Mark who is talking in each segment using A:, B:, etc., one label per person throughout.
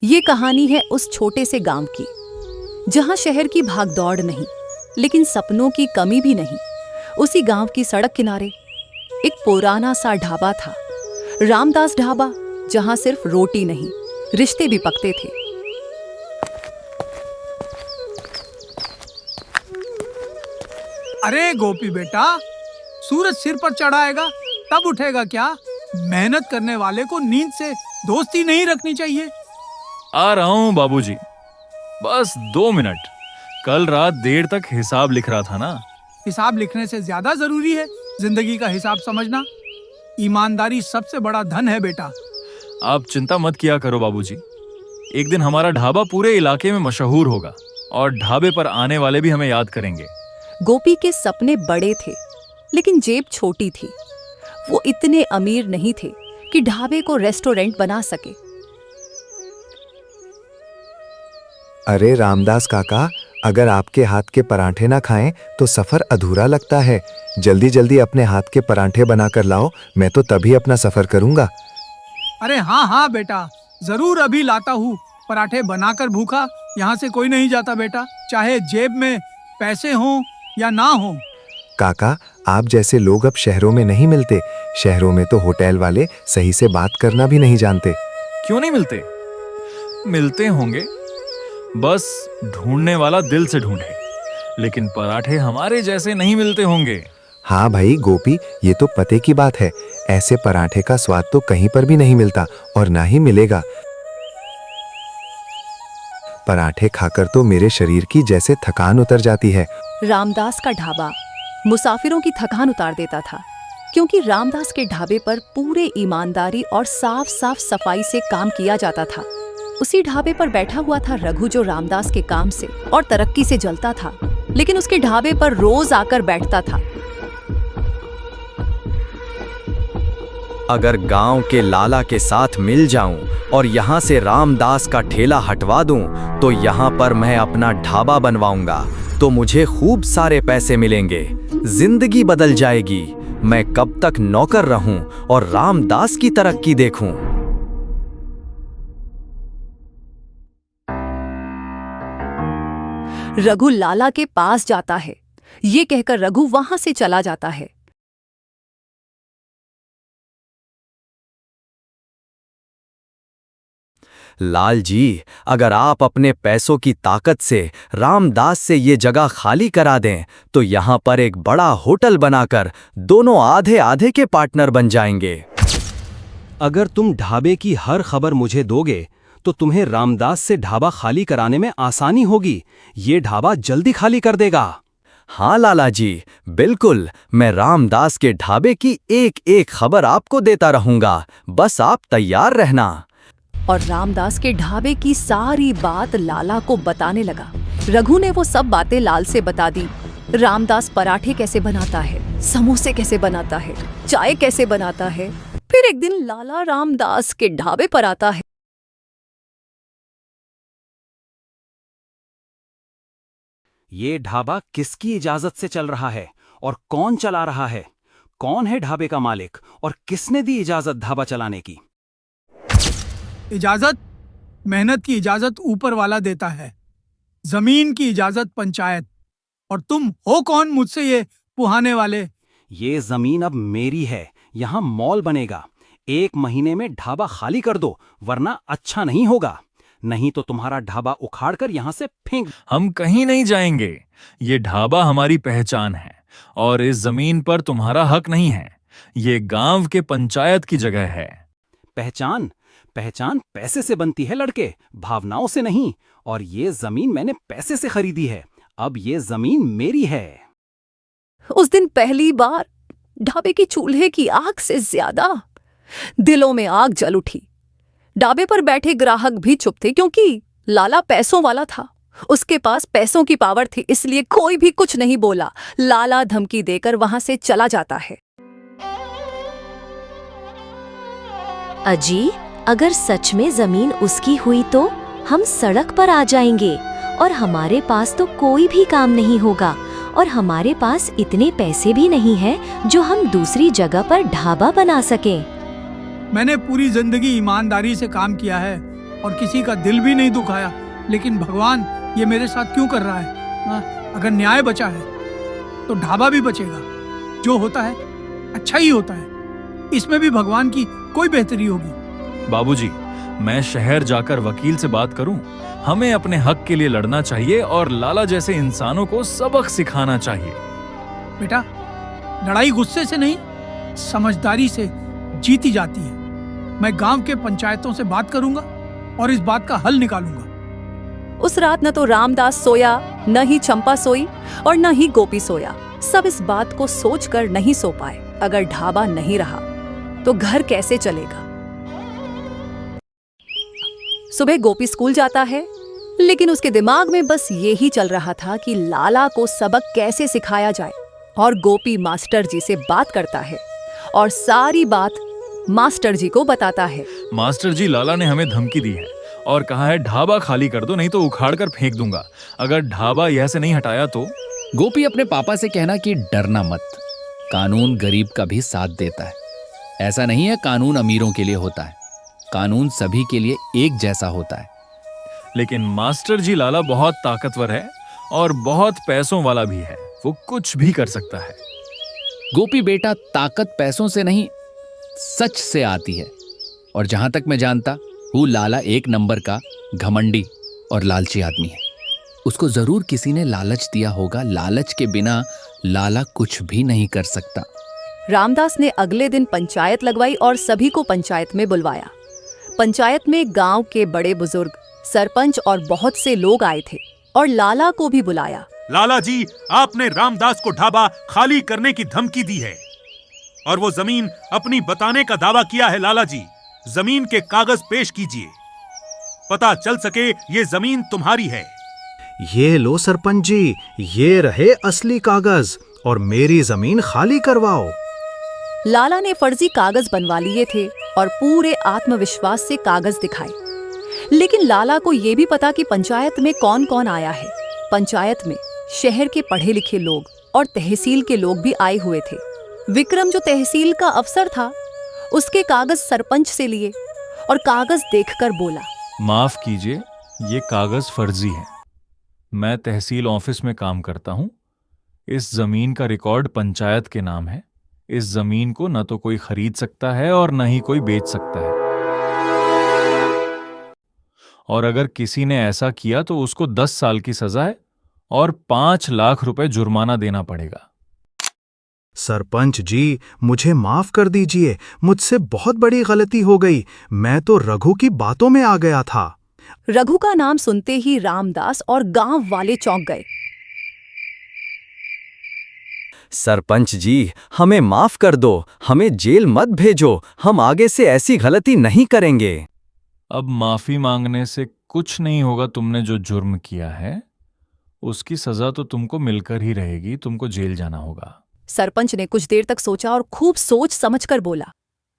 A: ये कहानी है उस छोटे से गांव की, जहां शहर की भागदौड़ नहीं, लेकिन सपनों की कमी भी नहीं। उसी गांव की सड़क किनारे एक पुराना सा ढाबा था, रामदास ढाबा, जहां सिर्फ रोटी नहीं, रिश्ते भी पकते थे।
B: अरे गोपी बेटा, सूरज सिर पर चढ़ाएगा तब उठेगा क्या? मेहनत करने वाले को नींद से दोस्ती नहीं रखनी चाहिए।
C: आ रहा हूँ बाबूजी, बस 2 मिनट। कल रात देर तक हिसाब लिख रहा था ना।
B: हिसाब लिखने से ज्यादा जरूरी है जिंदगी का हिसाब समझना। ईमानदारी सबसे बड़ा धन है बेटा।
C: आप चिंता मत किया करो बाबूजी, एक दिन हमारा ढाबा पूरे इलाके में मशहूर होगा और ढाबे पर आने वाले भी हमें याद करेंगे।
A: गोपी के सपने बड़े थे, लेकिन जेब छोटी थी। वो इतने अमीर नहीं थे कि ढाबे को रेस्टोरेंट बना सके।
D: अरे रामदास काका, अगर आपके हाथ के पराठे ना खाएं तो सफर अधूरा लगता है। जल्दी जल्दी अपने हाथ के पराठे बनाकर लाओ, मैं तो तभी अपना सफर करूंगा।
B: अरे हाँ हाँ बेटा, जरूर अभी लाता हूँ। पराठे बनाकर भूखा यहाँ से कोई नहीं जाता बेटा, चाहे जेब में पैसे हों या ना हों।
D: काका, आप जैसे लोग अब शहरों में नहीं मिलते। शहरों में तो होटल वाले सही से बात करना भी नहीं जानते।
C: क्यों नहीं मिलते? मिलते होंगे, बस ढूंढने वाला दिल से ढूंढे। लेकिन पराठे हमारे जैसे नहीं मिलते होंगे।
D: हाँ भाई गोपी, ये तो पते की बात है। ऐसे पराठे का स्वाद तो कहीं पर भी नहीं मिलता और ना ही मिलेगा। पराठे खाकर तो मेरे शरीर की जैसे थकान उतर जाती है।
A: रामदास का ढाबा मुसाफिरों की थकान उतार देता था, क्योंकि रामदास के ढाबे पर पूरे ईमानदारी और साफ साफ सफाई से काम किया जाता था। उसी ढाबे पर बैठा हुआ था रघु, जो रामदास के काम से और तरक्की से जलता था, लेकिन उसके ढाबे पर रोज आकर बैठता था।
E: अगर गांव के लाला के साथ मिल जाऊं और यहाँ से रामदास का ठेला हटवा दूं, तो यहाँ पर मैं अपना ढाबा बनवाऊंगा, तो मुझे खूब सारे पैसे मिलेंगे, जिंदगी बदल जाएगी। मैं कब तक नौकर रहूं और रामदास की तरक्की देखूं?
A: रघु लाला के पास जाता है। ये कहकर रघु वहां से चला जाता है।
E: लाल जी, अगर आप अपने पैसों की ताकत से रामदास से ये जगह खाली करा दें, तो यहाँ पर एक बड़ा होटल बनाकर दोनों आधे आधे के पार्टनर बन जाएंगे।
F: अगर तुम ढाबे की हर खबर मुझे दोगे, तो तुम्हें रामदास से ढाबा खाली कराने में आसानी होगी। ये ढाबा जल्दी खाली कर देगा।
E: हाँ लाला जी, बिल्कुल, मैं रामदास के ढाबे की एक एक खबर आपको देता रहूंगा, बस आप तैयार रहना।
A: और रामदास के ढाबे की सारी बात लाला को बताने लगा। रघु ने वो सब बातें लाल से बता दी। रामदास पराठे कैसे बनाता है, समोसे कैसे बनाता है, चाय कैसे बनाता है। फिर एक दिन लाला रामदास के ढाबे पर आता है।
F: ये ढाबा किसकी इजाजत से चल रहा है और कौन चला रहा है? कौन है ढाबे का मालिक और किसने दी इजाजत ढाबा चलाने की?
B: इजाजत, मेहनत की इजाजत ऊपर वाला देता है, जमीन की इजाजत पंचायत। और तुम हो कौन मुझसे ये पुहाने वाले?
F: ये जमीन अब मेरी है, यहाँ मॉल बनेगा। 1 महीने में ढाबा खाली कर दो, वरना अच्छा नहीं होगा। नहीं तो तुम्हारा ढाबा उखाड़कर यहाँ से फेंक।
C: हम कहीं नहीं जाएंगे। ये ढाबा हमारी पहचान है और इस जमीन पर तुम्हारा हक नहीं है। ये गांव के पंचायत की जगह है।
F: पहचान? पहचान पैसे से बनती है लड़के, भावनाओं से नहीं। और ये जमीन मैंने पैसे से खरीदी है, अब ये जमीन मेरी है।
A: उस दिन पहली बार ढाबे की चूल्हे की आग से ज्यादा दिलों में आग जल उठी। ढाबे पर बैठे ग्राहक भी चुप थे, क्योंकि लाला पैसों वाला था। उसके पास पैसों की पावर थी, इसलिए कोई भी कुछ नहीं बोला। लाला धमकी देकर वहां से चला जाता है।
G: अजी, अगर सच में जमीन उसकी हुई तो हम सड़क पर आ जाएंगे और हमारे पास तो कोई भी काम नहीं होगा और हमारे पास इतने पैसे भी नहीं हैं जो हम दूसरी जगह पर ढाबा बना सकें।
B: मैंने पूरी जिंदगी ईमानदारी से काम किया है, और किसी का दिल भी नहीं दुखाया, लेकिन भगवान ये मेरे साथ क्यों कर रहा है? अगर न्याय बचा है तो ढाबा भी बचेगा। जो होता है अच्छा ही होता है, इसमें भी भगवान की कोई बेहतरी होगी।
C: बाबूजी, मैं शहर जाकर वकील से बात करूं। हमें अपने हक के लिए लड़ना चाहिए और लाला जैसे इंसानों को सबक सिखाना चाहिए।
B: बेटा, लड़ाई गुस्से से नहीं, समझदारी से जीती जाती है। मैं गांव के पंचायतों से बात करूंगा और इस बात का हल निकालूंगा।
A: उस रात न तो रामदास सोया, न ही चंपा सोई और न ही गोपी सोया। सब इस बात को सोचकर नहीं सो पाए, अगर ढाबा नहीं रहा तो घर कैसे चलेगा। सुबह गोपी स्कूल जाता है, लेकिन उसके दिमाग में बस यही चल रहा था कि लाला को सबक कैसे सिखाया जाए। और गोपी मास्टर जी से बात करता है और सारी बात मास्टर जी को बताता है।
C: मास्टर जी, लाला ने हमें धमकी दी है और कहा है ढाबा खाली कर दो, नहीं तो उखाड़ कर फेंक दूंगा। अगर ढाबा यह से नहीं हटाया तो।
H: गोपी, अपने पापा से कहना कि डरना मत, कानून गरीब का भी साथ देता है। ऐसा नहीं है कानून अमीरों के लिए होता है, कानून सभी के लिए एक जैसा होता है।
C: लेकिन मास्टर जी, लाला बहुत ताकतवर है और बहुत पैसों वाला भी है, वो कुछ भी कर सकता है।
H: गोपी बेटा, ताकत पैसों से नहीं सच से आती है। और जहां तक मैं जानता हूँ, लाला एक नंबर का घमंडी और लालची आदमी है। उसको जरूर किसी ने लालच दिया होगा। लालच के बिना लाला कुछ भी नहीं कर सकता।
A: रामदास ने अगले दिन पंचायत लगवाई और सभी को पंचायत में बुलवाया। पंचायत में गांव के बड़े बुजुर्ग, सरपंच और बहुत से लोग आए थे और लाला को भी बुलाया।
I: लाला जी, आपने रामदास को ढाबा खाली करने की धमकी दी है और वो जमीन अपनी बताने का दावा किया है। लाला जी, जमीन के कागज पेश कीजिए, पता चल सके ये जमीन तुम्हारी है।
F: ये लो सरपंच जी, ये रहे असली कागज और मेरी जमीन खाली करवाओ।
A: लाला ने फर्जी कागज बनवा लिए थे और पूरे आत्मविश्वास से कागज दिखाए। लेकिन लाला को यह भी पता कि पंचायत में कौन कौन आया है। पंचायत में शहर के पढ़े लिखे लोग और तहसील के लोग भी आए हुए थे। विक्रम, जो तहसील का अफसर था, उसके कागज सरपंच से लिए और कागज देखकर बोला,
C: माफ कीजिए, ये कागज फर्जी है। मैं तहसील ऑफिस में काम करता हूं। इस जमीन का रिकॉर्ड पंचायत के नाम है। इस जमीन को न तो कोई खरीद सकता है और न ही कोई बेच सकता है। और अगर किसी ने ऐसा किया तो उसको 10 साल की सजा है और 5 लाख रुपए जुर्माना देना पड़ेगा।
F: सरपंच जी, मुझे माफ कर दीजिए, मुझसे बहुत बड़ी गलती हो गई। मैं तो रघु की बातों में आ गया था।
A: रघु का नाम सुनते ही रामदास और गांव वाले चौंक गए।
E: सरपंच जी, हमें माफ कर दो, हमें जेल मत भेजो, हम आगे से ऐसी गलती नहीं करेंगे।
C: अब माफी मांगने से कुछ नहीं होगा। तुमने जो जुर्म किया है उसकी सजा तो तुमको मिलकर ही रहेगी। तुमको जेल जाना होगा।
A: सरपंच ने कुछ देर तक सोचा और खूब सोच समझकर बोला,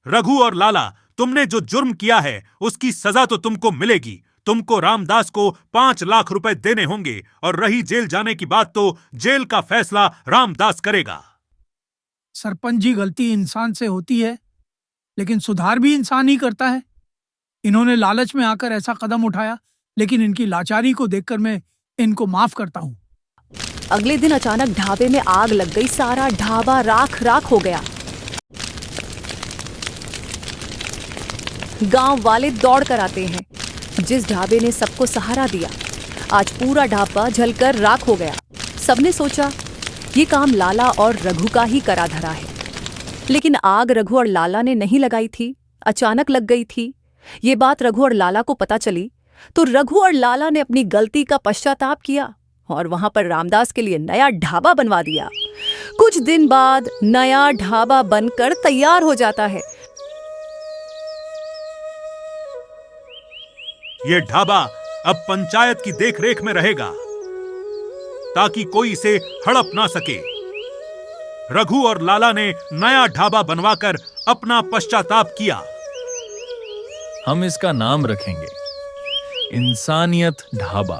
I: रघु और लाला, तुमने जो जुर्म किया है उसकी सजा तो तुमको मिलेगी। तुमको रामदास को 5 लाख रुपए देने होंगे और रही जेल जाने की बात तो जेल का फैसला रामदास करेगा।
B: सरपंच जी, गलती इंसान से होती है, लेकिन सुधार भी इंसान ही करता है। इन्होंने लालच में आकर ऐसा कदम उठाया, लेकिन इनकी लाचारी को देखकर मैं इनको माफ करता हूँ।
A: अगले दिन अचानक ढाबे में आग लग गई। सारा ढाबा राख राख हो गया। गांव वाले दौड़ कर आते हैं। जिस ढाबे ने सबको सहारा दिया, आज पूरा ढाबा जलकर राख हो गया। सबने सोचा ये काम लाला और रघु का ही करा धरा है। लेकिन आग रघु और लाला ने नहीं लगाई थी, अचानक लग गई थी। ये बात रघु और लाला को पता चली तो रघु और लाला ने अपनी गलती का पश्चाताप किया और वहां पर रामदास के लिए नया ढाबा बनवा दिया। कुछ दिन बाद नया ढाबा बनकर तैयार हो जाता है।
I: ये ढाबा अब पंचायत की देखरेख में रहेगा ताकि कोई इसे हड़प ना सके। रघु और लाला ने नया ढाबा बनवाकर अपना पश्चाताप किया।
C: हम इसका नाम रखेंगे इंसानियत ढाबा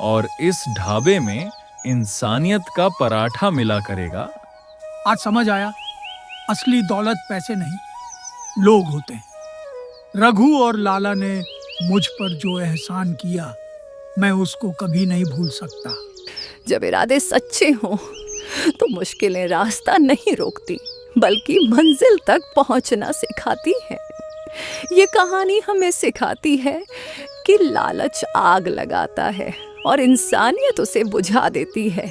C: और इस ढाबे में इंसानियत का पराठा मिला करेगा।
B: आज समझ आया, असली दौलत पैसे नहीं, लोग होते हैं। रघु और लाला ने मुझ पर जो एहसान किया मैं उसको कभी नहीं भूल सकता।
A: जब इरादे सच्चे हों तो मुश्किलें रास्ता नहीं रोकती बल्कि मंजिल तक पहुंचना सिखाती है। ये कहानी हमें सिखाती है कि लालच आग लगाता है और इंसानियत उसे बुझा देती है।